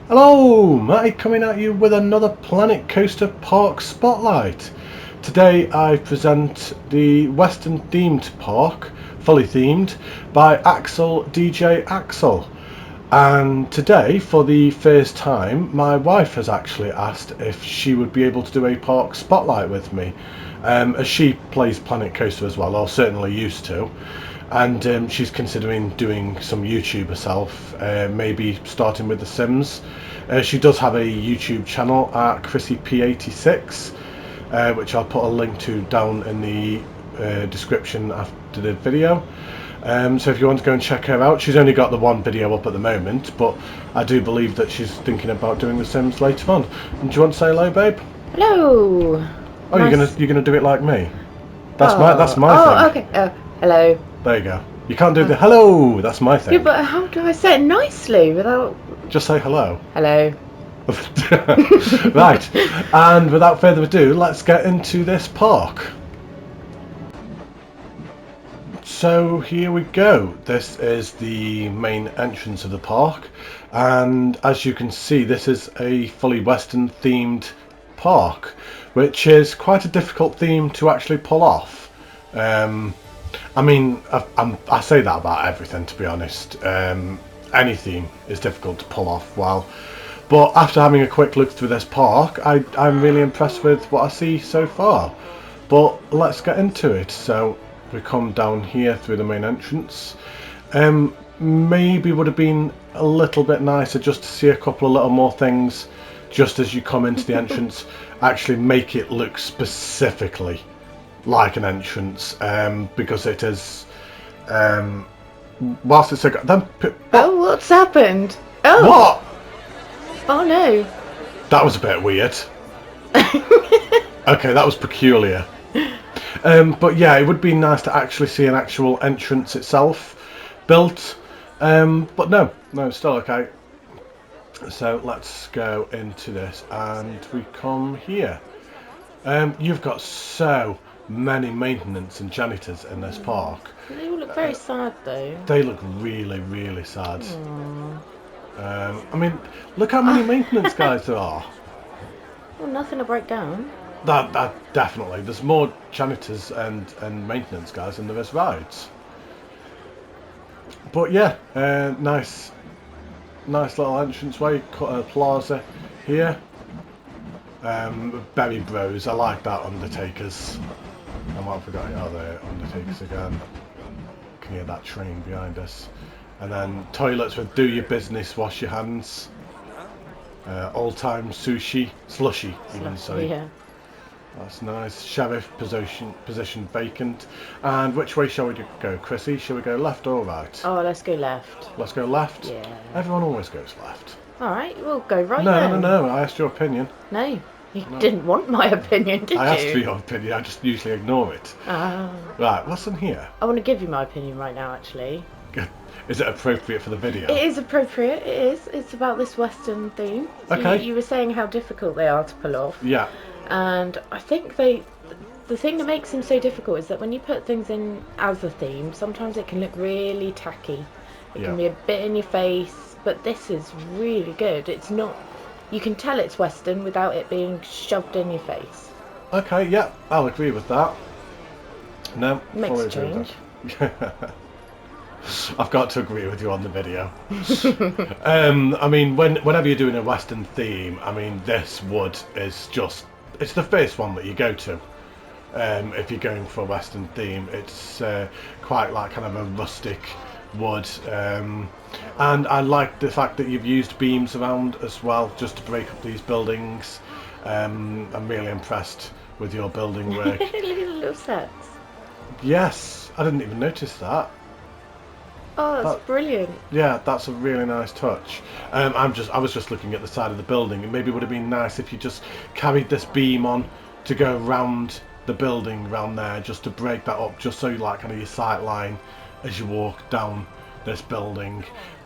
Hello, Matty coming at you with another Planet Coaster Park Spotlight. Today I present the Western themed park, fully themed, by AxelDJAxel. And today, for the first time, my wife has actually asked if she would be able to do a park spotlight with me, as she plays Planet Coaster as well, or certainly used to. And she's considering doing some YouTube herself, maybe starting with The Sims. She does have a YouTube channel at Chrissy P 86, which I'll put a link to down in the description after the video. So if you want to go and check her out, she's only got the one video up at the moment, but I do believe that she's thinking about doing The Sims later on. And do you want to say hello, babe? Hello. Oh, nice. you're gonna do it like me? That's my thing. Okay. Oh, hello. There you go. You can't do the hello. That's my thing. Yeah, but how do I say it nicely without? Just say hello. Hello. Right. And without further ado, let's get into this park. So here we go. This is the main entrance of the park, and as you can see, this is a fully Western themed park, which is quite a difficult theme to actually pull off. I mean, I say that about everything, to be honest. Any theme is difficult to pull off well, but after having a quick look through this park, I'm really impressed with what I see so far. But let's get into it. So we come down here through the main entrance. Maybe would have been a little bit nicer just to see a couple of little more things just as you come into the entrance. Actually make it look specifically like an entrance, because it is, whilst it's a Oh, what's happened? Oh, what? Oh no. That was a bit weird. Okay, that was peculiar. But yeah, it would be nice to actually see an actual entrance itself built, but no, it's still okay. So let's go into this, and we come here. You've got so many maintenance and janitors in this park. They all look very sad though. They look really, really sad. I mean, look how many maintenance guys there are. Well, nothing to break down. That definitely. There's more janitors and maintenance guys than there is rides. But yeah, nice little entranceway, plaza here. Berry Bros, I like that. Undertakers. I might have forgotten. Oh, the Undertakers again. Can hear that train behind us. And then toilets with do your business, wash your hands. All time sushi, slushy, even so. Yeah. That's nice. Sheriff position vacant. And which way shall we go, Chrissy? Shall we go left or right? Oh, let's go left. Let's go left? Yeah. Everyone always goes left. Alright, we'll go right then. No, I asked your opinion. No, you didn't want my opinion, did you? I asked for your opinion, I just usually ignore it. Right, what's in here? I want to give you my opinion right now, actually. Is it appropriate for the video? It is appropriate, it is. It's about this Western theme. So okay. You were saying how difficult they are to pull off. Yeah. And I think the thing that makes them so difficult is that when you put things in as a theme, sometimes it can look really tacky. It can be a bit in your face, but this is really good. It's not, you can tell it's Western without it being shoved in your face. Okay, yeah, I'll agree with that. No, makes a change. I've got to agree with you on the video. I mean, whenever you're doing a Western theme, I mean, this wood is just, it's the first one that you go to. If you're going for a Western theme, it's quite like kind of a rustic wood, and I like the fact that you've used beams around as well, just to break up these buildings. I'm really impressed with your building work. Little sets. Yes, I didn't even notice that. Oh, that's brilliant. Yeah, that's a really nice touch. I was just looking at the side of the building, and maybe it would have been nice if you just carried this beam on to go round the building round there, just to break that up, just so you like kind of your sight line as you walk down this building.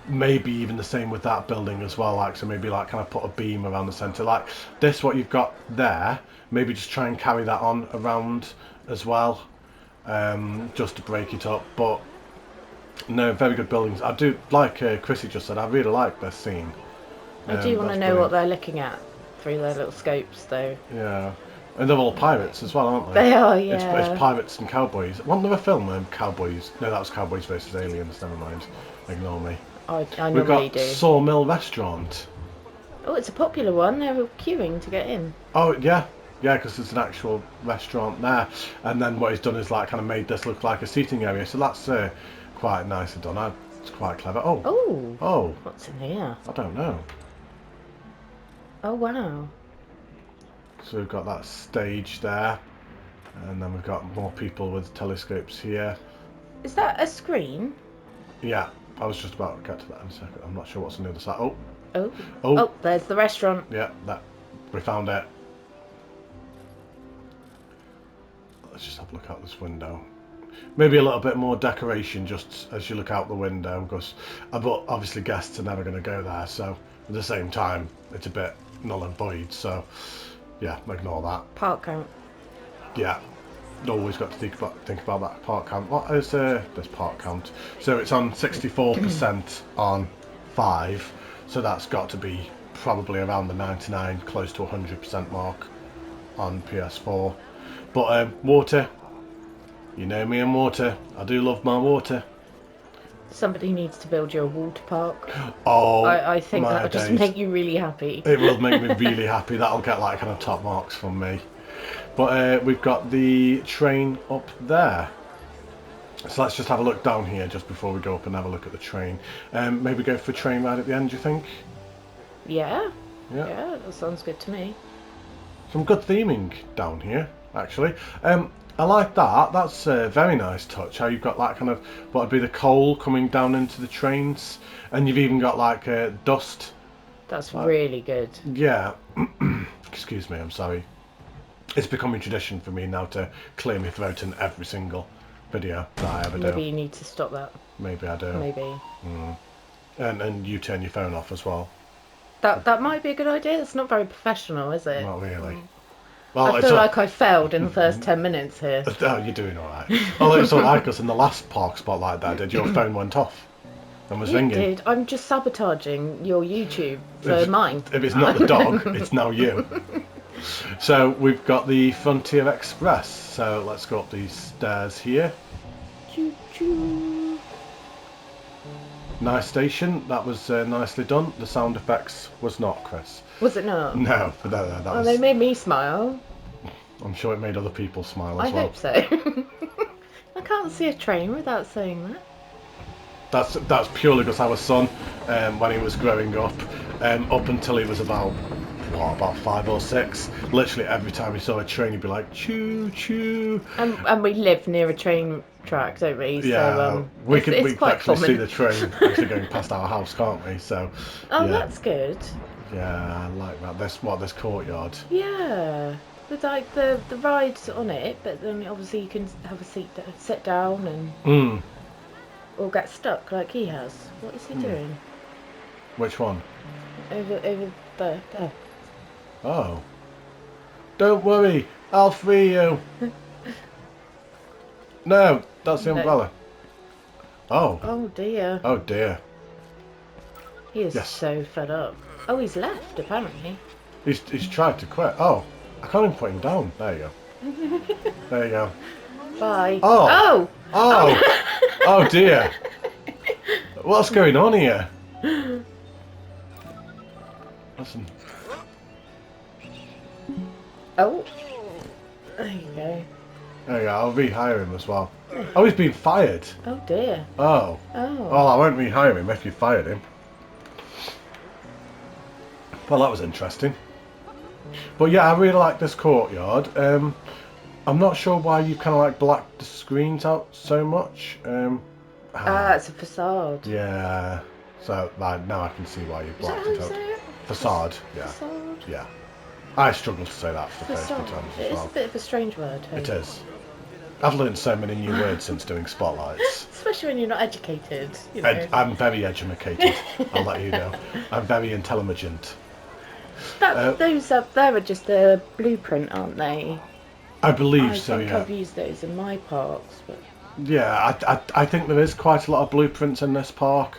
Maybe even the same with that building as well, like, so maybe like kind of put a beam around the centre like this, what you've got there, maybe just try and carry that on around as well, just to break it up. But no, very good buildings. I do like Chrissy just said, I really like this scene. I do want to know what they're looking at through their little scopes, though. Yeah. And they're all pirates as well, aren't they? They are, yeah. It's pirates and cowboys. Wasn't there a film, Cowboys? No, that was Cowboys versus Aliens. Never mind. Ignore me. I We've normally got do. Sawmill Restaurant. Oh, it's a popular one. They're queuing to get in. Oh, yeah. Yeah, because there's an actual restaurant there. And then what he's done is like kind of made this look like a seating area. So that's quite nicely done. It's quite clever. Oh. Oh. Oh. What's in here? I don't know. Oh, wow. So we've got that stage there. And then we've got more people with telescopes here. Is that a screen? Yeah. I was just about to get to that in a second. I'm not sure what's on the other side. Oh. Oh. Oh. Oh, there's the restaurant. Yeah, we found it. Let's just have a look out this window. Maybe a little bit more decoration just as you look out the window, because but obviously guests are never going to go there, so at the same time it's a bit null and void, so yeah, ignore that. Park count. Yeah, always got to think about that park count. What is this park count? So it's on 64% on 5, so that's got to be probably around the 99, close to 100% mark on PS4. But water, you know me and water. I do love my water. Somebody needs to build you a water park. Oh, I think my that would just days. make you really happy. It will make me really happy. That'll get like kind of top marks from me. But we've got the train up there. So let's just have a look down here just before we go up and have a look at the train. Maybe go for a train ride at the end, do you think? Yeah. Yeah. Yeah, that sounds good to me. Some good theming down here, actually. I like that. That's a very nice touch. How you've got like kind of what would be the coal coming down into the trains, and you've even got like dust. That's really good. Yeah. Excuse me. I'm sorry. It's becoming tradition for me now to clear my throat in every single video that I ever do. Maybe you need to stop that. Maybe I do. Maybe. And you turn your phone off as well. That might be a good idea. It's not very professional, is it? Not really. Well, I feel like I failed in the first 10 minutes here. Oh, you're doing all right. Although it's all right, because in the last park spotlight that I did, your phone went off and was ringing. Dude, I'm just sabotaging your YouTube for mine. If it's not the dog, it's now you. So we've got the Frontier Express. So let's go up these stairs here. Choo choo. Nice station. That was nicely done. The sound effects was not, Chris. Was it not? No, that was. They made me smile. I'm sure it made other people smile as I well. hope so. I can't see a train without saying that. That's purely because our son, when he was growing up until he was about 5 or 6, literally every time he saw a train he'd be like choo choo. And we live near a train track, don't we? Yeah, so, we can actually common. see the train actually going past our house, can't we? So. Oh, yeah. that's good. Yeah, I like that. This courtyard. Yeah. With like the rides on it, but then obviously you can have a sit down and or get stuck like he has. What is he doing? Which one? Over there. Oh. Don't worry, I'll free you. No, that's the umbrella. Oh. Oh dear. Oh dear. He is Yes. so fed up. Oh, he's left apparently. He's tried to quit. Oh, I can't even put him down. There you go. There you go. Bye. Oh. Oh. Oh. Oh dear. What's going on here? Listen. Oh. There you go. There you go. I'll rehire him as well. Oh, he's been fired. Oh dear. Oh. Oh. Well, I won't rehire him if you fired him. Well, that was interesting. But yeah, I really like this courtyard. I'm not sure why you kind of like blacked the screens out so much. It's a facade. Yeah. So like now I can see why you blacked it out. Facade. Yeah. Facade. Yeah. I struggle to say that for the first few Facade. times It as is well. a bit of a strange word. Hey? It is. I've learned so many new words since doing spotlights. Especially when you're not educated. You know. I'm very educated. I'll let you know. I'm very intelligent. Those up there are just a blueprint, aren't they? I believe so. I think Yeah. I've used those in my parks, but Yeah, I think there is quite a lot of blueprints in this park.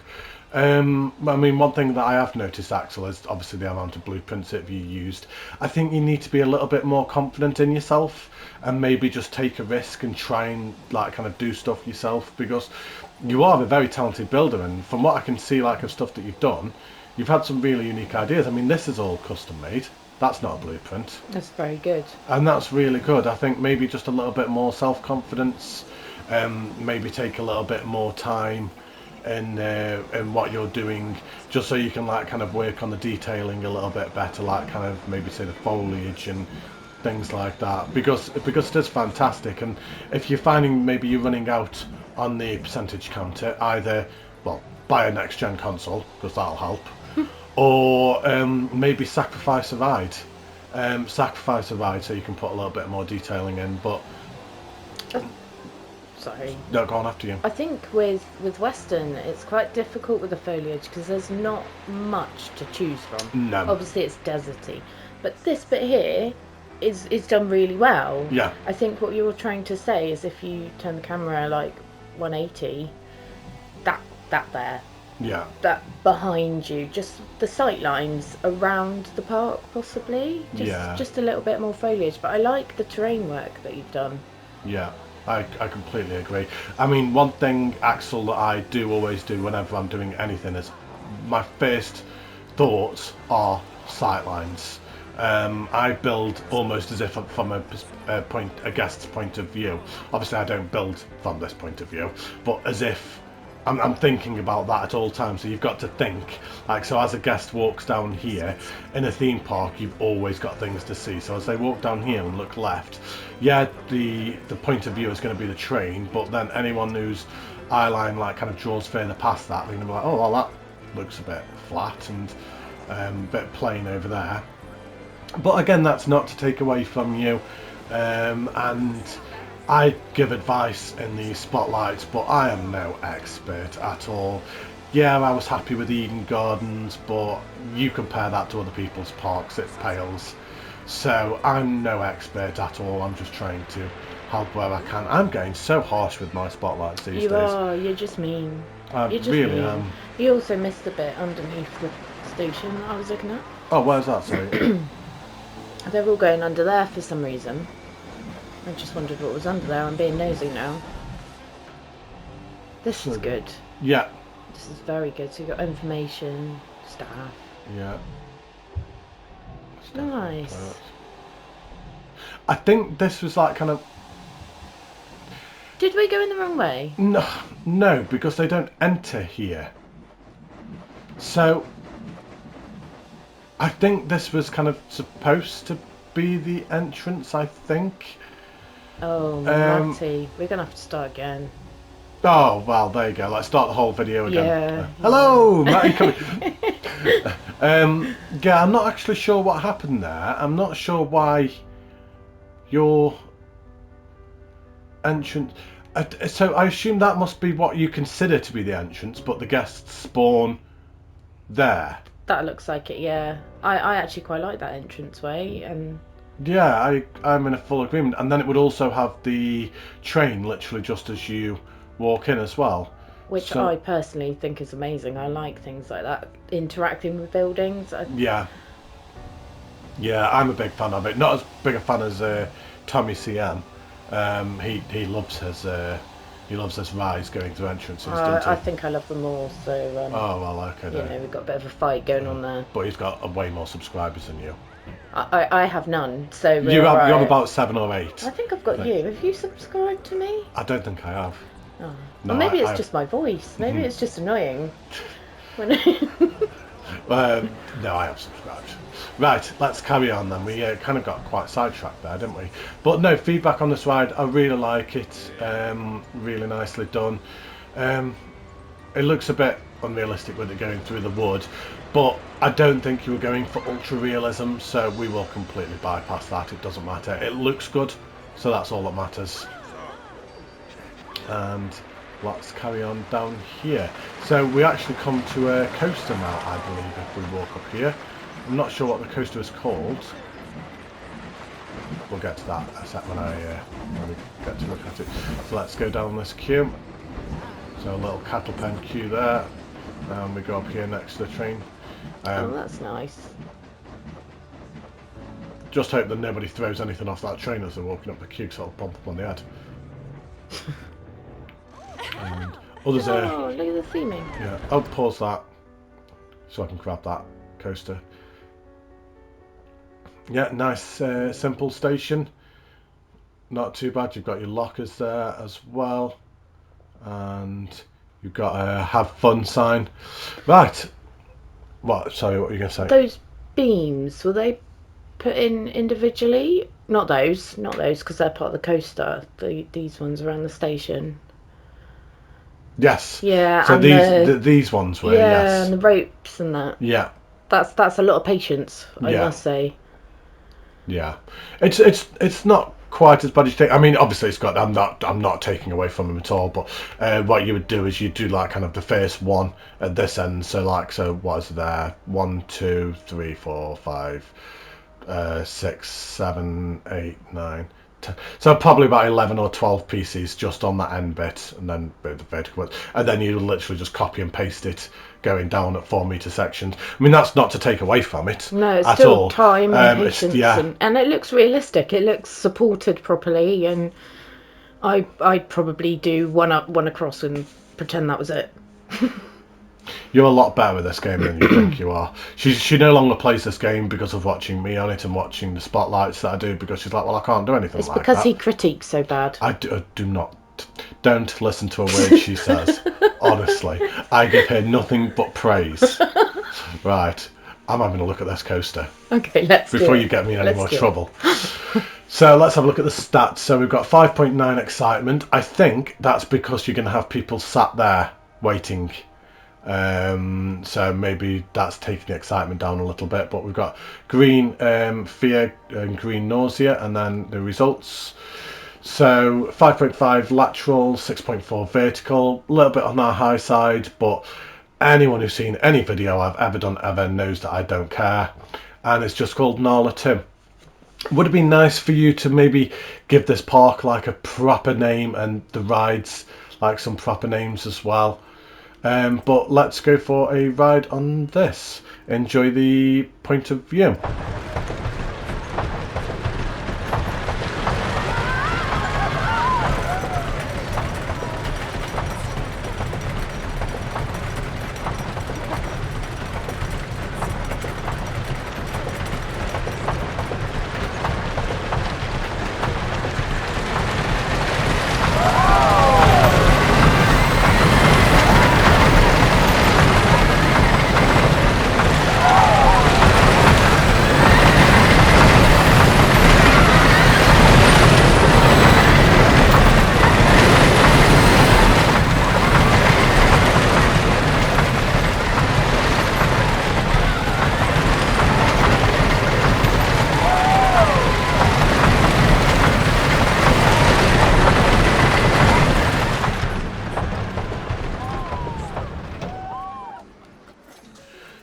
I mean, one thing that I have noticed, Axel, is obviously the amount of blueprints that you used. I think you need to be a little bit more confident in yourself and maybe just take a risk and try and like kind of do stuff yourself, because you are a very talented builder, and from what I can see like of stuff that you've done, you've had some really unique ideas. I mean, this is all custom made. That's not a blueprint. That's very good. And that's really good. I think maybe just a little bit more self-confidence, maybe take a little bit more time in what you're doing, just so you can like kind of work on the detailing a little bit better, like kind of maybe say the foliage and things like that, because it is fantastic. And if you're finding maybe you're running out on the percentage counter, either, well, buy a next gen console, because that'll help, or maybe sacrifice a ride so you can put a little bit more detailing in. But sorry. No, go on, after you. I think with Western, it's quite difficult with the foliage because there's not much to choose from. No. Obviously, it's deserty, but this bit here is done really well. Yeah. I think what you're trying to say is if you turn the camera like 180, that there. Yeah. That behind you, just the sight lines around the park, possibly. Just a little bit more foliage, but I like the terrain work that you've done. Yeah. I completely agree. I mean, one thing, Axel, that I do always do whenever I'm doing anything is my first thoughts are sightlines. I build almost as if from a guest's point of view. Obviously, I don't build from this point of view, but as if I'm thinking about that at all times. So you've got to think, like, so as a guest walks down here in a theme park, you've always got things to see. So as they walk down here and look left, yeah, the point of view is going to be the train, but then anyone whose eye line like kind of draws further past that, they're going to be like, oh, well, that looks a bit flat and a bit plain over there. But again, that's not to take away from you, and I give advice in these spotlights, but I am no expert at all. Yeah, I was happy with Eden Gardens, but you compare that to other people's parks, it pales. So I'm no expert at all. I'm just trying to help where I can. I'm getting so harsh with my spotlights these days. You are. You're just mean. I You're just really mean. am. You also missed a bit underneath the station that I was looking at. Oh, where's that, sorry? They're all going under there for some reason. I just wondered what was under there. I'm being nosy now. This is good. Yeah. This is very good. So you've got information, staff. Yeah. Nice. I think this was like kind of... Did we go in the wrong way? No, because they don't enter here. So I think this was kind of supposed to be the entrance, I think. Oh, Matty. We're going to have to start again. Oh, well, there you go. Let's start the whole video again. Yeah. Hello, Matty coming. Yeah, I'm not actually sure what happened there. I'm not sure why your entrance... So I assume that must be what you consider to be the entrance, but the guests spawn there. That looks like it, yeah. I actually quite like that entranceway. And yeah, I'm in a full agreement. And then it would also have the train literally just as you walk in as well. Which I personally think is amazing. I like things like that, interacting with buildings. Yeah, I'm a big fan of it. Not as big a fan as Tommy CM. He loves his rise going through entrances. Doesn't he? I think I love them all. So oh well, okay. You know, we've got a bit of a fight going on there. But he's got way more subscribers than you. I have none. So you have about 7 or 8. I think I've got you. Have you subscribed to me? I don't think I have. Oh. No, Or maybe it's just my voice. Maybe it's just annoying. No, I have subscribed. Right, let's carry on then. We kind of got quite sidetracked there, didn't we? But no, feedback on this ride, I really like it. Really nicely done. It looks a bit unrealistic with it going through the wood, but I don't think you were going for ultra realism, so we will completely bypass that. It doesn't matter. It looks good, so that's all that matters. And let's carry on down here. So we actually come to a coaster now, I believe, if we walk up here. I'm not sure what the coaster is called. We'll get to that a sec when we get to look at it. So let's go down this queue. So a little cattle pen queue there. And we go up here next to the train. Oh, that's nice. Just hope that nobody throws anything off that train as they're walking up the queue, so it'll bump up on the head. And others look at the theming. Yeah, I'll pause that so I can grab that coaster. Yeah, nice simple station. Not too bad. You've got your lockers there as well. And you've got a have fun sign. Right. What? Sorry, what were you going to say? Those beams, were they put in individually? Not those, because they're part of the coaster. These ones around the station. Yes. Yeah. So these ones were, yeah, yes. and the ropes and that. Yeah. That's a lot of patience, I must say. Yeah. It's not quite as bad as you think. I mean, obviously it's got. I'm not taking away from them at all. But what you would do is you do like kind of the first one at this end. So what is there? 1, 2, 3, 4, 5, 6, 7, 8, 9. So probably about 11 or 12 pieces just on that end bit, and then the vertical bit, and then you literally just copy and paste it going down at 4-meter sections. I mean, that's not to take away from it. No, it's at still all. time and patience, and it looks realistic. It looks supported properly, and I'd probably do one up, one across, and pretend that was it. You're a lot better with this game than you think you are. She no longer plays this game because of watching me on it and watching the spotlights that I do, because she's like, well, I can't do anything like that. It's because he critiques so bad. I do not. Don't listen to a word she says. Honestly, I give her nothing but praise. Right, I'm having a look at this coaster. Okay, let's do it. Before you get me in any more trouble. So let's have a look at the stats. So we've got 5.9 excitement. I think that's because you're going to have people sat there waiting. So maybe that's taking the excitement down a little bit, but we've got green fear and green nausea, and then the results. So 5.5 lateral, 6.4 vertical, a little bit on our high side, but anyone who's seen any video I've ever done ever knows that I don't care, and it's just called Nala 2. Would it be nice for you to maybe give this park like a proper name, and the rides like some proper names as well? But let's go for a ride on this. Enjoy the point of view.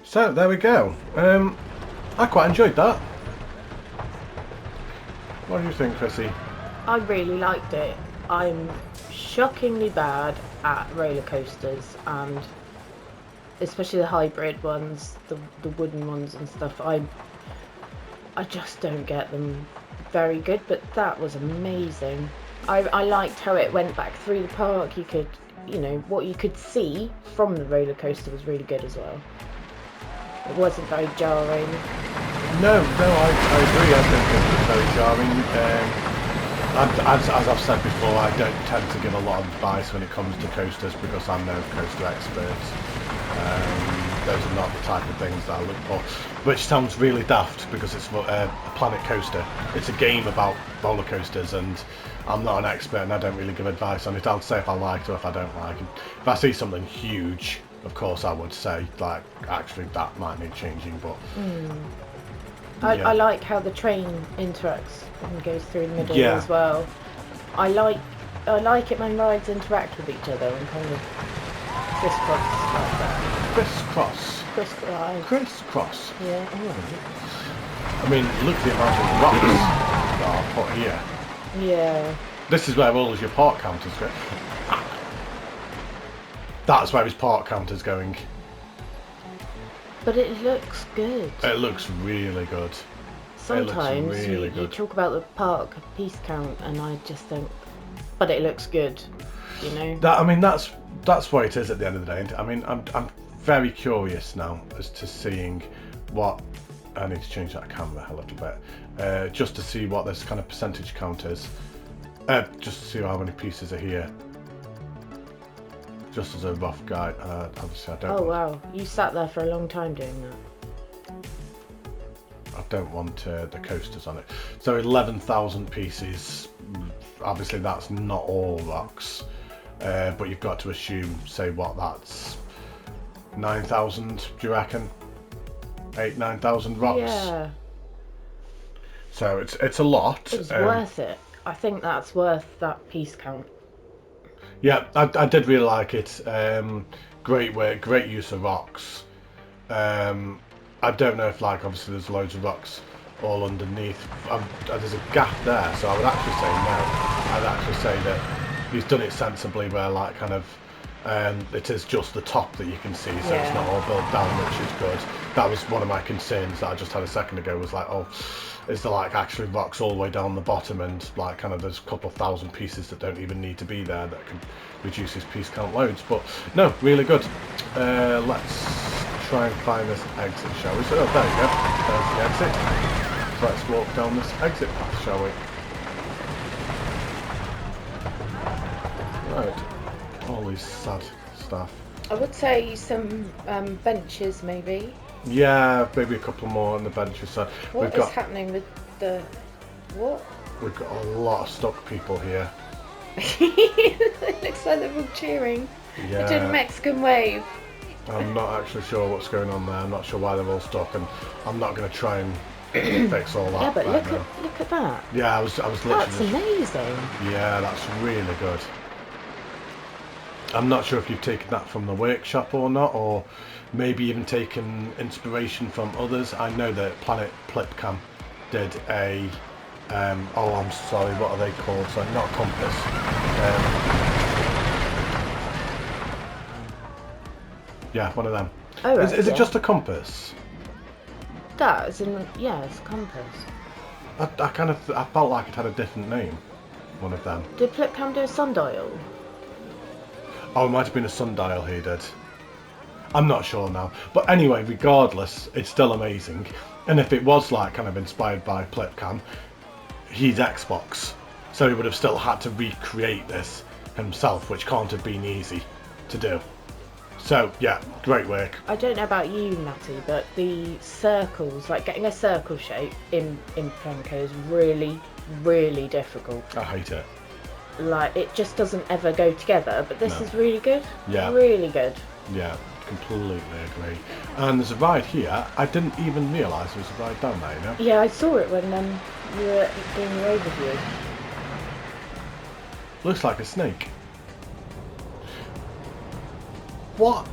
So there we go. I quite enjoyed that. What do you think, Chrissy? I really liked it. I'm shockingly bad at roller coasters, and especially the hybrid ones, the wooden ones and stuff. I just don't get them very good, but that was amazing. I liked how it went back through the park. You could, what you could see from the roller coaster was really good as well. It wasn't very jarring. No, I agree. I don't think it was very jarring. As I've said before, I don't tend to give a lot of advice when it comes to coasters because I'm no coaster expert. Those are not the type of things that I look for. Which sounds really daft because it's a Planet Coaster. It's a game about roller coasters, and I'm not an expert and I don't really give advice on it. I'll say if I like it or if I don't like it. If I see something huge, of course I would say, like, actually that might need changing, but... I like how the train interacts and goes through the middle as well. I like it when rides interact with each other and kind of crisscross like that. Crisscross? Crisscross? Yeah. Oh. I mean, look at the amount of rocks that are put here. Yeah. This is where all of your park counters go. That's where his park counter's going. But it looks good. It looks really good. Sometimes really you talk about the park piece count, and I just think, but it looks good, you know. I mean, that's what it is at the end of the day. I mean, I'm very curious now as to seeing what. I need to change that camera a little bit, just to see what this kind of percentage count is. Just to see how many pieces are here. Just as a rough guide. Obviously, I don't. Oh wow, you sat there for a long time doing that. I don't want the coasters on it. So 11,000 pieces. Obviously, that's not all rocks, but you've got to assume, say, what that's 9,000. Do you reckon? 8,000-9,000 rocks. Yeah. So it's a lot. It's worth it. I think that's worth that piece count. Yeah, I did really like it. Great work, great use of rocks. I don't know if, like, obviously there's loads of rocks all underneath. There's a gap there, so I would actually say no. I'd actually say that he's done it sensibly, where, like, kind of it is just the top that you can see, so it's not all built down, which is good. That was one of my concerns that I just had a second ago, was like, oh, is there like actually rocks all the way down the bottom, and like kind of there's a couple of thousand pieces that don't even need to be there that can reduce his piece count loads. But no, really good. Let's try and find this exit, shall we? So, oh, there you go, there's the exit. So let's walk down this exit path, shall we? Right, all these sad stuff. I would say some benches, maybe. Yeah, maybe a couple more on the benches. So What is happening with the... What? We've got a lot of stuck people here. It looks like they're all cheering. Yeah. They're doing a Mexican wave. I'm not actually sure what's going on there. I'm not sure why they're all stuck, and I'm not going to try and fix all that. Yeah, but right look at that. Yeah, I was literally. That's amazing. Yeah, that's really good. I'm not sure if you've taken that from the workshop or not, or maybe even taken inspiration from others. I know that Planet Plipcam did a oh, I'm sorry, what are they called? So not compass. Yeah, one of them. Oh, right, is it just a compass? That is in, yeah, it's a compass. I felt like it had a different name. One of them. Did Plipcam do a sundial? Oh, it might have been a sundial he did. I'm not sure now. But anyway, regardless, it's still amazing. And if it was like kind of inspired by Plipcam, he's Xbox. So he would have still had to recreate this himself, which can't have been easy to do. So yeah, great work. I don't know about you, Matty, but the circles, like getting a circle shape in Plenko is really, really difficult. I hate it. Like, it just doesn't ever go together, but this is really good. Yeah. Really good. Yeah, completely agree. And there's a ride here. I didn't even realise there was a ride down there, you know? Yeah, I saw it when you were doing your overview. Looks like a snake. What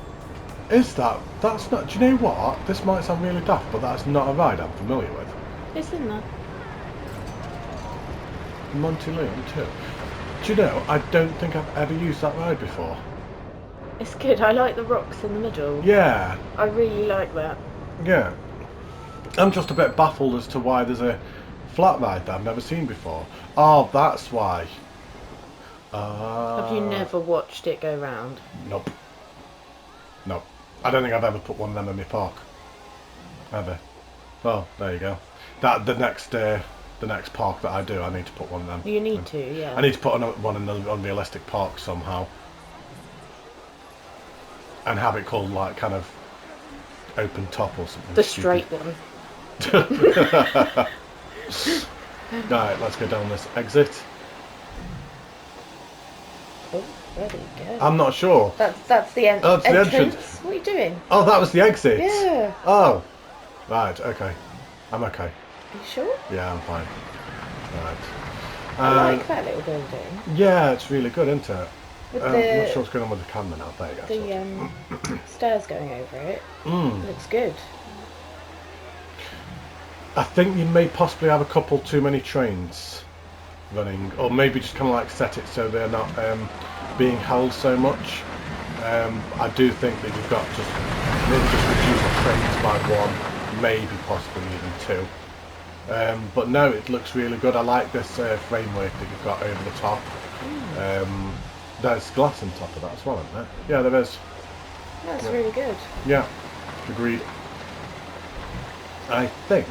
is that? That's not... Do you know what? This might sound really daft, but that's not a ride I'm familiar with. Isn't that? Monty Loon too. Do you know, I don't think I've ever used that ride before. It's good. I like the rocks in the middle. Yeah. I really like that. Yeah. I'm just a bit baffled as to why there's a flat ride that I've never seen before. Oh, that's why. Have you never watched it go round? Nope. Nope. I don't think I've ever put one of them in my park. Ever. Well, there you go. That the next park that I do, I need to put one of them. You need to, yeah. I need to put one in the unrealistic park somehow. And have it called like kind of open top or something. The straight one. Right, let's go down this exit. Oh, where do you go? I'm not sure. That's the Oh, it's the entrance. entrance. What are you doing? Oh, that was the exit. Yeah. Oh, right. Okay, I'm okay. Are you sure? Yeah, I'm fine. Right. I like that little building. Yeah, it's really good, isn't it? With I'm not sure what's going on with the camera now. There you go. The stairs going over it. Looks good. I think you may possibly have a couple too many trains running, or maybe just kind of like set it so they're not being held so much. I do think that you've got just maybe just reduce the frames by one, maybe possibly even two. But no, it looks really good. I like this framework that you've got over the top. There's glass on top of that as well, isn't there? Yeah, there is. That's really good. Yeah, agreed. I think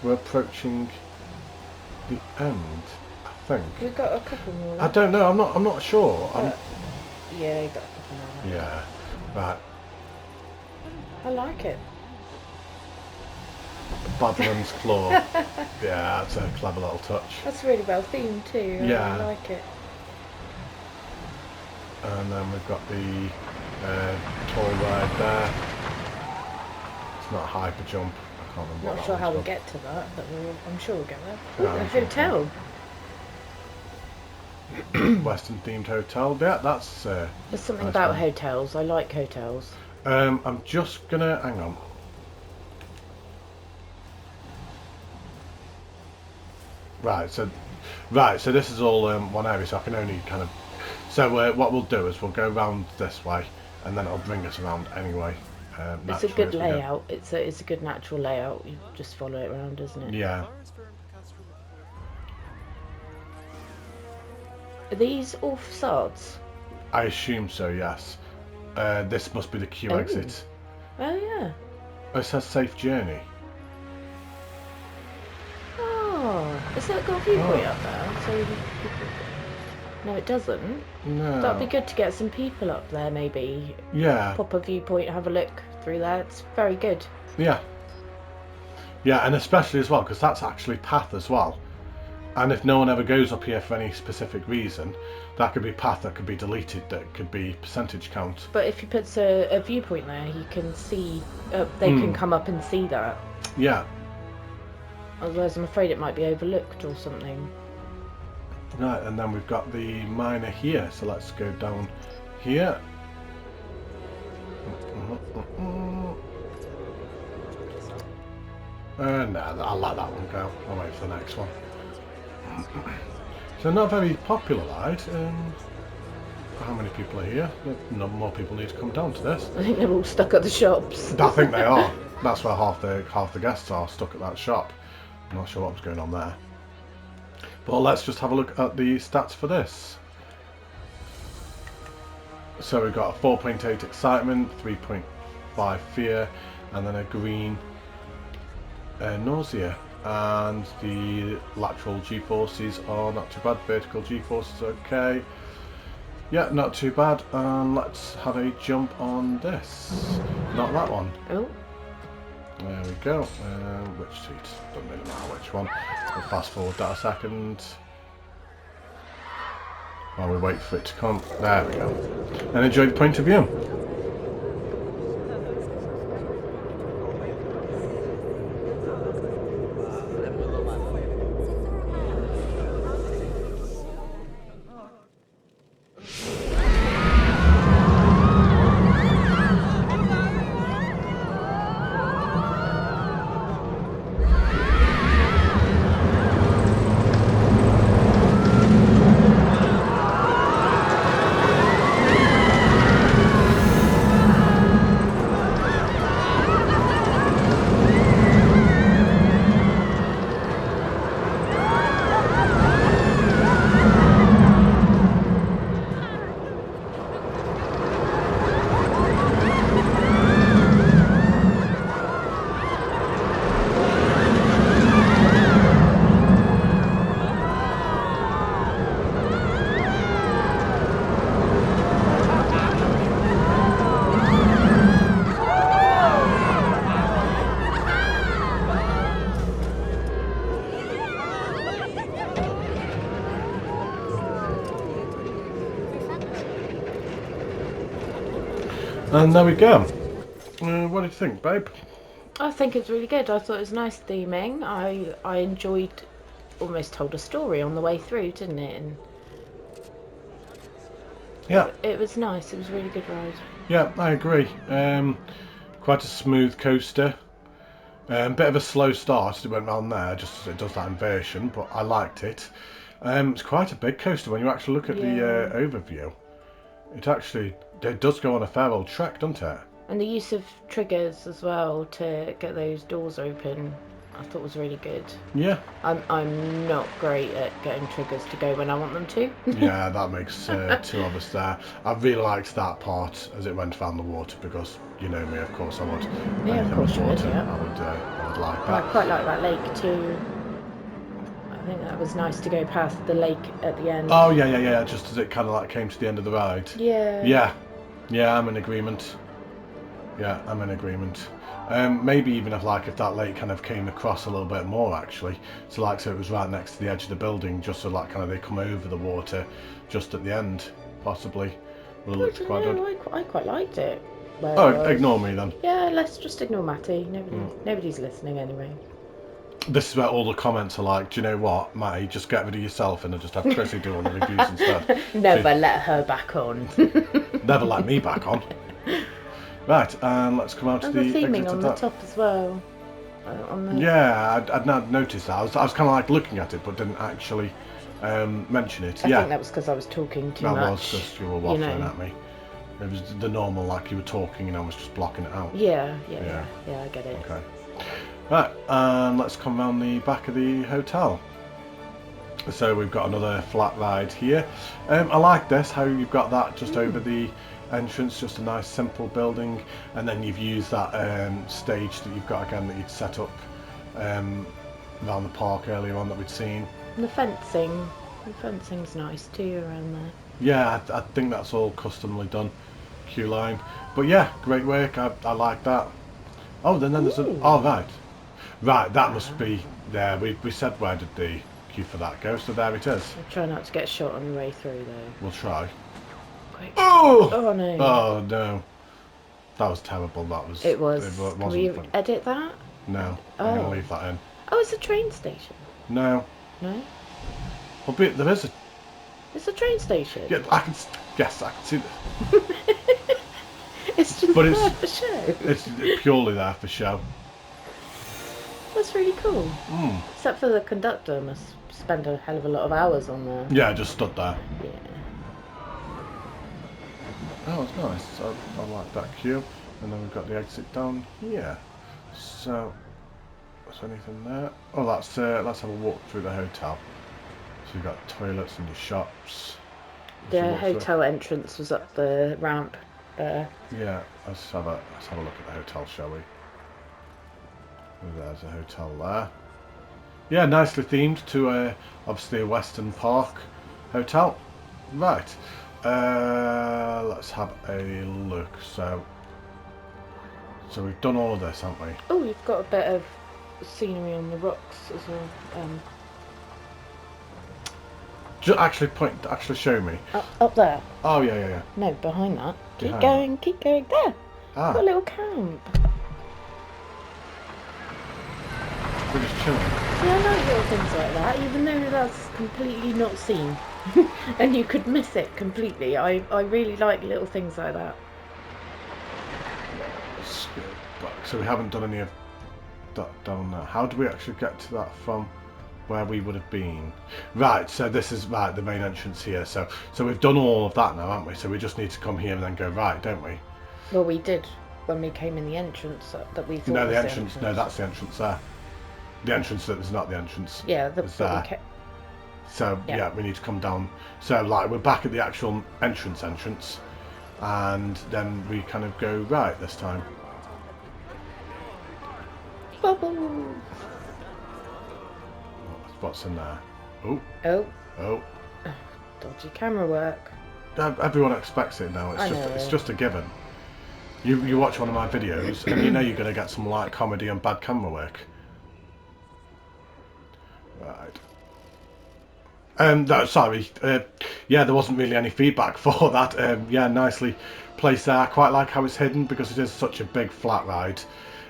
we're approaching the end. I think We've got a couple more I left. don't know. I'm not sure. Yeah, you've got a couple more left. Yeah, right. I like it. Badlands Claw. Yeah, that's a clever little touch. That's really well themed too. Yeah. I like it. And then we've got the tall ride there. It's not a hyper jump. I can't remember. Not sure how we'll get to that, but I'm sure we'll get there. Yeah, Ooh, a hotel. Western themed hotel. Yeah, that's. There's something nice about one. hotels. I like hotels. I'm just gonna hang on. Right, so this is all one area, so I can only kind of. So what we'll do is we'll go round this way, and then it'll bring us around anyway. It's a good layout. It's a good natural layout. You just follow it around, isn't it? Yeah. Are these all facades? I assume so. Yes. This must be the queue exit. Oh yeah. Oh, it says safe journey. Oh, has that got a viewpoint up there? So no, it doesn't. No. That'd be good to get some people up there, maybe. Yeah. Pop a viewpoint, have a look through there. It's very good. Yeah. Yeah, and especially as well because that's actually path as well. And if no one ever goes up here for any specific reason, that could be path that could be deleted, that could be percentage count. But if you put a viewpoint there, you can see, they can come up and see that. Yeah. Otherwise, I'm afraid it might be overlooked or something. Right, and then we've got the miner here, so let's go down here. No, I'll let that one go. I'll wait for the next one. So not very popular ride. How many people are here? No more people need to come down to this. I think they're all stuck at the shops. I think they are. That's where half the guests are stuck at that shop. I'm not sure what was going on there. But let's just have a look at the stats for this. So we've got a 4.8 excitement, 3.5 fear, and then a green nausea. And the lateral G-forces are not too bad. Vertical G-forces okay. Yeah, not too bad. And let's have a jump on this. Not that one. Oh. There we go. Which seat? Doesn't really matter which one. We'll fast forward that a second. While we wait for it to come. There we go. And enjoy the point of view. And there we go. What do you think, babe? I think it's really good. I thought it was nice theming. I enjoyed, almost told a story on the way through, didn't it? And yeah, it was nice. It was a really good ride. Yeah, I agree. Quite a smooth coaster. Bit of a slow start. It went round there, just as it does that inversion, but I liked it. It's quite a big coaster when you actually look at the overview. It does go on a fair old trek, doesn't it? And the use of triggers as well to get those doors open, I thought was really good. Yeah. I'm not great at getting triggers to go when I want them to. Yeah, that makes two of us there. I really liked that part as it went around the water because you know me, of course I would. Yeah, of course you would. Water, Yeah. I would like And that. I quite like that lake too. I think that was nice to go past the lake at the end. Oh yeah. Just as it kind of like came to the end of the ride. Yeah. Yeah. I'm in agreement. Maybe even if that lake kind of came across a little bit more actually. So it was right next to the edge of the building, just so kind of they come over the water just at the end, possibly. Would have looked quite good. I quite liked it. Ignore me then. Yeah, let's just ignore Matty. Nobody's listening anyway. This is where all the comments are like, do you know what, Matty, just get rid of yourself and just have Chrissy do all the reviews instead. Never let her back on. Never let me back on. Right, and let's come out to the theming exit on of the that. top as well. Yeah, I'd not noticed that. I was kind of like looking at it, but didn't actually mention it. I think that was because I was talking too much. That was because you were waffling at me. It was the normal, like you were talking and I was just blocking it out. Yeah, I get it. Okay. Right, and let's come round the back of the hotel. So we've got another flat ride here. I like this, how you've got that just over the entrance, just a nice simple building, and then you've used that stage that you've got again that you'd set up around the park earlier on that we'd seen. And the fencing's nice too around there. Yeah, I think that's all customly done, queue line. But yeah, great work, I like that. Oh, then there's right, that must be there. We said where did the queue for that go, so there it is. I'll try not to get shot on the way through though. We'll try. Quick. Oh no. Oh no, that was terrible. It was. Can we fun. edit that? No, I'm gonna leave that in. Oh, it's a train station. No, well, there is a. It's a train station. Yeah, I can see that. It's just there for show. It's purely there for show. That's really cool. Except for the conductor must spend a hell of a lot of hours on there. Yeah, just stood there. Yeah. Oh, it's nice. I like that queue. And then we've got the exit down here. So, is there anything there? Oh, let's have a walk through the hotel. So you've got toilets and your shops. The hotel entrance was up the ramp there. Yeah, let's have a look at the hotel, shall we? There's a hotel there. Yeah, nicely themed to obviously a Western Park hotel. Right. Let's have a look. So we've done all of this, haven't we? Oh, you've got a bit of scenery on the rocks as well. Just actually show me. Up there. Oh yeah. No, behind that. Keep Behind going there. Got a little camp. We're just chilling. See, I like little things like that, even though that's completely not seen. And you could miss it completely. I really like little things like that. Let's go back. So we haven't done any of that down there. How do we actually get to that from where we would have been? Right, so this is the main entrance here. So we've done all of that now, haven't we? So we just need to come here and then go right, don't we? Well, we did when we came in the entrance that we thought. No, the was entrance. No, that's the entrance there. The entrance that is not the entrance. Yeah, there. So yeah, we need to come down. So we're back at the actual entrance, and then we kind of go right this time. Bubble. What's in there? Oh. Dodgy camera work. Everyone expects it now. It's just a given. You watch one of my videos and you know you're going to get some light comedy and bad camera work. Right. Yeah, there wasn't really any feedback for that. Yeah, nicely placed there. I quite like how it's hidden because it is such a big flat ride.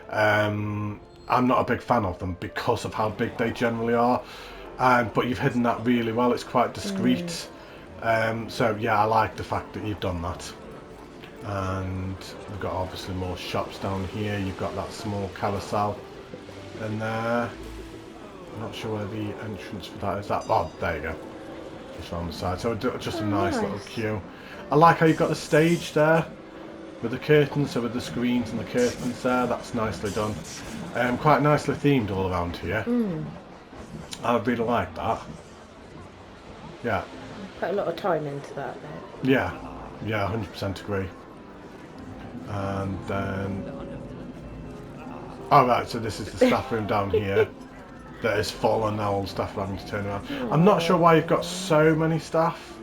I'm not a big fan of them because of how big they generally are. But you've hidden that really well. It's quite discreet. So yeah, I like the fact that you've done that. And we've got obviously more shops down here. You've got that small carousel in there. I'm not sure where the entrance for that is. Oh, there you go. just around the side. So just a nice little queue. I like how you've got the stage there with the curtains, so with the screens and the curtains there. That's nicely done. Quite nicely themed all around here. I really like that. Yeah. Put a lot of time into that though. Yeah, 100% agree. And then, oh right, so this is the staff room down here that is full, and now all the staff are having to turn around. I'm not sure why you've got so many staff.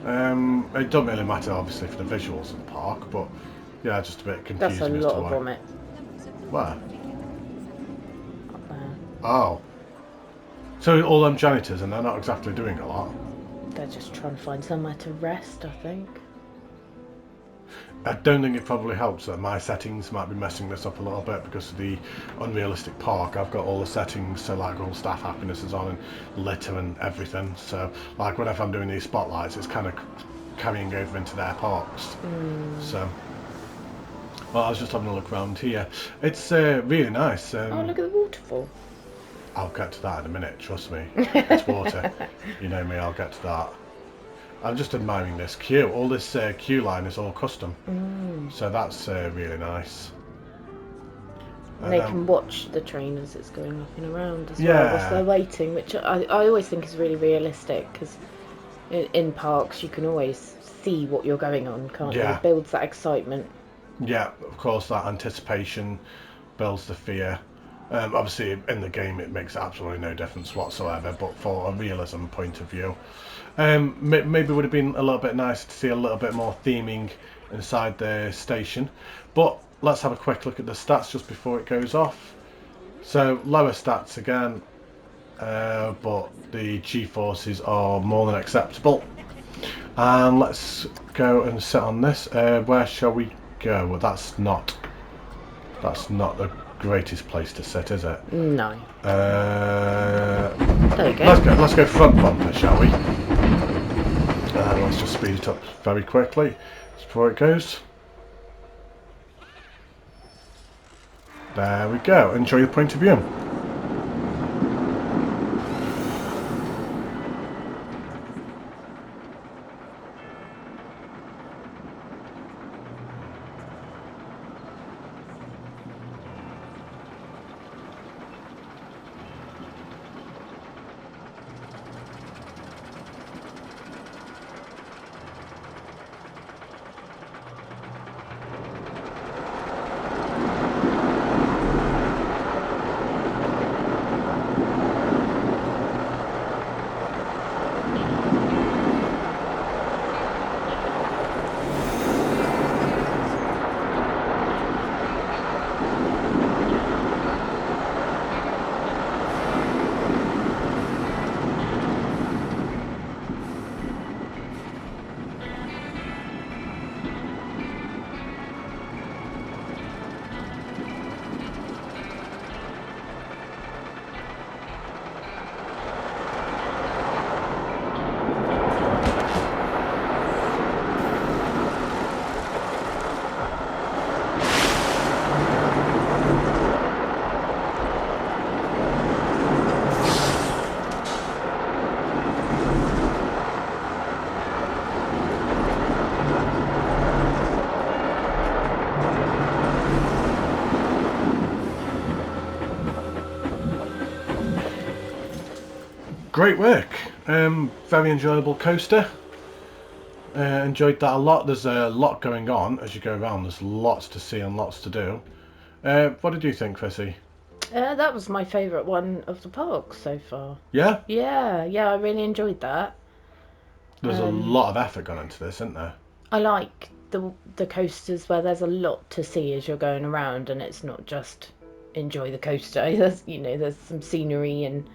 It doesn't really matter, obviously, for the visuals of the park, but yeah, just a bit confusing. That's a lot of vomit. Where? Up there. Oh. So all them janitors, and they're not exactly doing a lot. They're just trying to find somewhere to rest, I think. I don't think it probably helps that my settings might be messing this up a little bit because of the unrealistic park. I've got all the settings, so like all staff happiness is on and litter and everything. So like whenever I'm doing these spotlights, it's kind of carrying over into their parks. So, well, I was just having a look around here. It's really nice. Oh, look at the waterfall. I'll get to that in a minute, trust me. It's water. You know me, I'll get to that. I'm just admiring this queue. All this queue line is all custom. So that's really nice. And they can watch the train as it's going up and around as well whilst they're waiting, which I always think is really realistic, because in parks you can always see what you're going on, can't you? It builds that excitement. Yeah, of course, that anticipation builds the fear. Obviously in the game it makes absolutely no difference whatsoever, but for a realism point of view, maybe would have been a little bit nicer to see a little bit more theming inside the station. But let's have a quick look at the stats just before it goes off. So lower stats again, but the G-forces are more than acceptable. And let's go and sit on this. Where shall we go? Well, that's not the greatest place to sit, is it? No. There you go. Let's go front bumper, shall we? Let's just speed it up very quickly before it goes. There we go. Enjoy the point of view. Great work. Very enjoyable coaster. Enjoyed that a lot. There's a lot going on as you go around. There's lots to see and lots to do. What did you think, Chrissy? That was my favourite one of the park so far. Yeah? Yeah, I really enjoyed that. There's a lot of effort gone into this, isn't there? I like the coasters where there's a lot to see as you're going around, and it's not just enjoy the coaster. There's some scenery and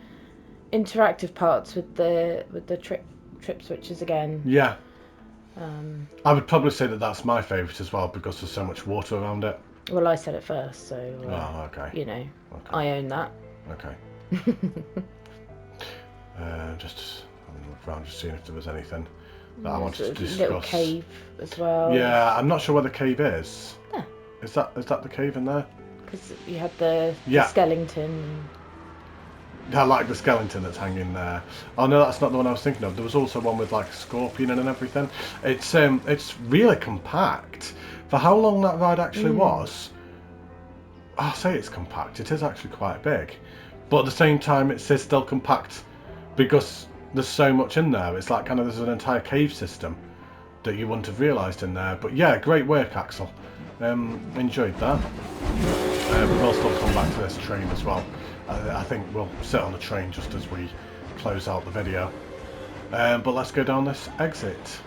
interactive parts with the trip switches again. Yeah. I would probably say that that's my favourite as well, because there's so much water around it. Well, I said it first, so okay. Okay. I own that. Okay. Just having a look around, just seeing if there was anything that I wanted to discuss. Little cave as well. Yeah, I'm not sure where the cave is. Yeah. Is that the cave in there? Because you had the skeleton. I like the skeleton that's hanging there. Oh no, that's not the one I was thinking of. There was also one with like a scorpion and everything. It's really compact. For how long that ride actually was, I'll say it's compact. It is actually quite big. But at the same time, it's still compact because there's so much in there. It's like kind of there's an entire cave system that you wouldn't have realised in there. But yeah, great work, Axel. Enjoyed that. We'll still come back to this train as well. I think we'll sit on the train just as we close out the video. But let's go down this exit.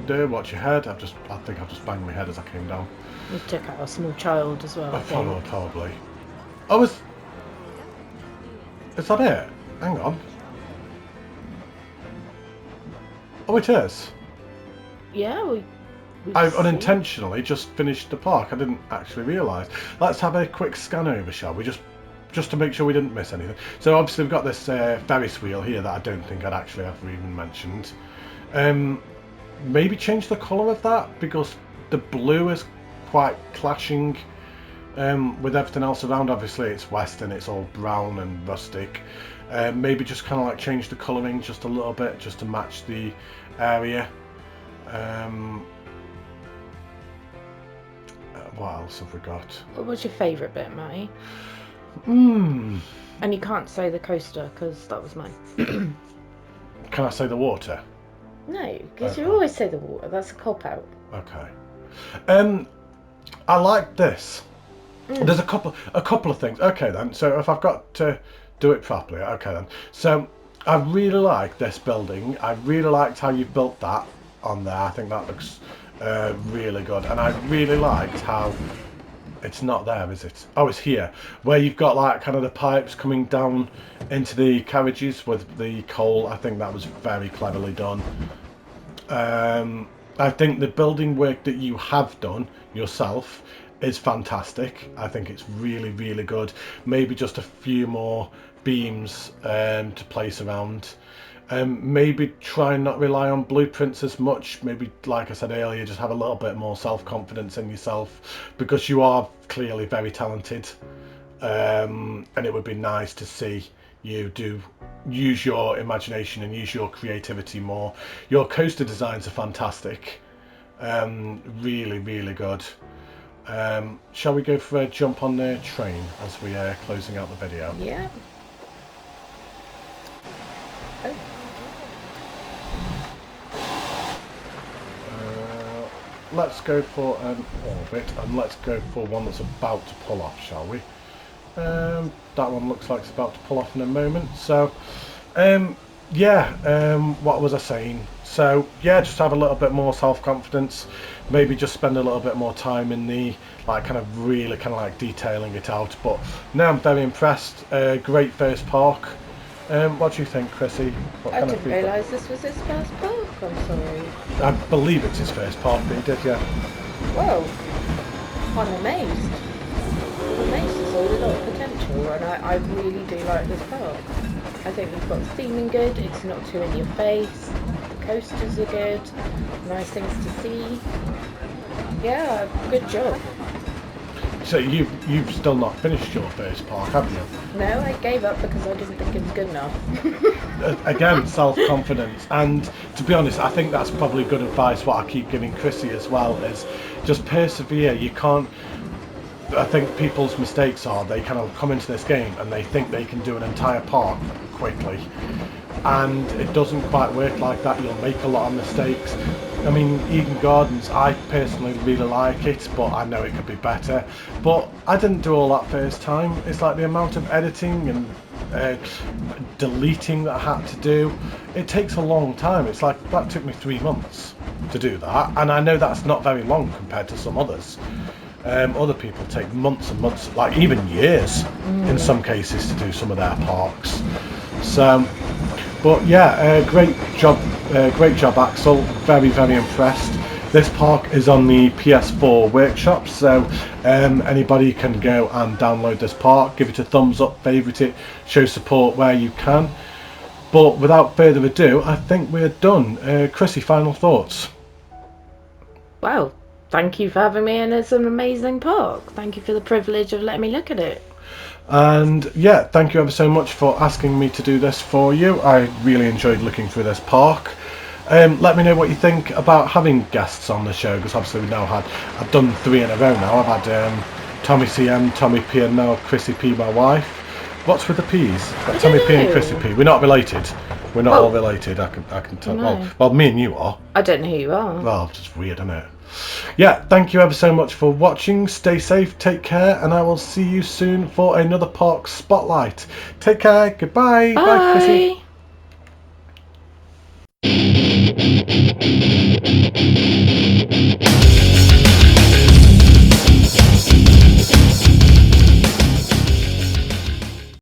Watch your head. I think I've just banged my head as I came down. You took out a small child as well. Probably. Oh, is that it? Hang on. Oh, it is. Yeah, I unintentionally just finished the park. I didn't actually realise. Let's have a quick scan over, shall we? Just to make sure we didn't miss anything. So obviously we've got this Ferris wheel here that I don't think I'd actually ever even mentioned. Maybe change the colour of that because the blue is quite clashing with everything else around. Obviously it's western, it's all brown and rustic. Maybe just kind of like change the colouring just a little bit just to match the area. What else have we got? What was your favourite bit, Matty? And you can't say the coaster because that was mine. Can I say the water? No, because you always say the water. That's a cop-out. Okay. I like this. There's a couple of things. Okay then. So if I've got to do it properly, okay then. So I really like this building. I really liked how you built that on there. I think that looks really good, and I really liked how it's not there, is it? Oh, it's here, where you've got like kind of the pipes coming down into the carriages with the coal. I think that was very cleverly done. I think the building work that you have done yourself is fantastic. I think it's really, really good. Maybe just a few more beams to place around. Maybe try and not rely on blueprints as much. Maybe, like I said earlier, just have a little bit more self-confidence in yourself because you are clearly very talented, and it would be nice to see you use your imagination and use your creativity more. Your coaster designs are fantastic, really, really good. Shall we go for a jump on the train as we are closing out the video? Yeah. Let's go for an orbit and let's go for one that's about to pull off, shall we? That one looks like it's about to pull off in a moment. So what was I saying? So yeah, just have a little bit more self-confidence, maybe just spend a little bit more time in the like kind of really kind of like detailing it out. But now I'm very impressed. Great first park. What do you think, Chrissy? I didn't realise this was his first park. I'm sorry. I believe it's his first park, but he did, yeah. Whoa, I'm amazed. I'm amazed. There's a lot of potential, and I really do like this park. I think we've got the theming good. It's not too in your face. The coasters are good. Nice things to see. Yeah, good job. So you've still not finished your first park, have you? No, I gave up because I didn't think it was good enough. Again, self-confidence, and to be honest, I think that's probably good advice. What I keep giving Chrissy as well is just persevere. You can't. I think people's mistakes are they kind of come into this game and they think they can do an entire park quickly, and it doesn't quite work like that. You'll make a lot of mistakes. I mean, Eden Gardens, I personally really like it, but I know it could be better. But I didn't do all that first time. It's like the amount of editing and deleting that I had to do. It takes a long time. It's like that took me 3 months to do that, and I know that's not very long compared to some others. Other people take months and months, like even years in some cases, to do some of their parks. So, but yeah, great job Axel, very, very impressed. This park is on the PS4 workshop, so anybody can go and download this park, give it a thumbs up, favourite it, show support where you can. But without further ado, I think we're done. Chrissy, final thoughts? Wow, thank you for having me, and it's an amazing park. Thank you for the privilege of letting me look at it. And yeah, thank you ever so much for asking me to do this for you. I really enjoyed looking through this park. Let me know what you think about having guests on the show, because obviously I've done 3 in a row now. I've had Tommy CM, Tommy P, and now Chrissy P, my wife. What's with the P's? Tommy P and Chrissy P. We're not related. We're not all related. I can tell. No. Well, me and you are. I don't know who you are. Well, it's just weird, isn't it? Yeah, thank you ever so much for watching. Stay safe, take care, and I will see you soon for another park spotlight. Take care. Goodbye. Bye. Bye, Chrissy.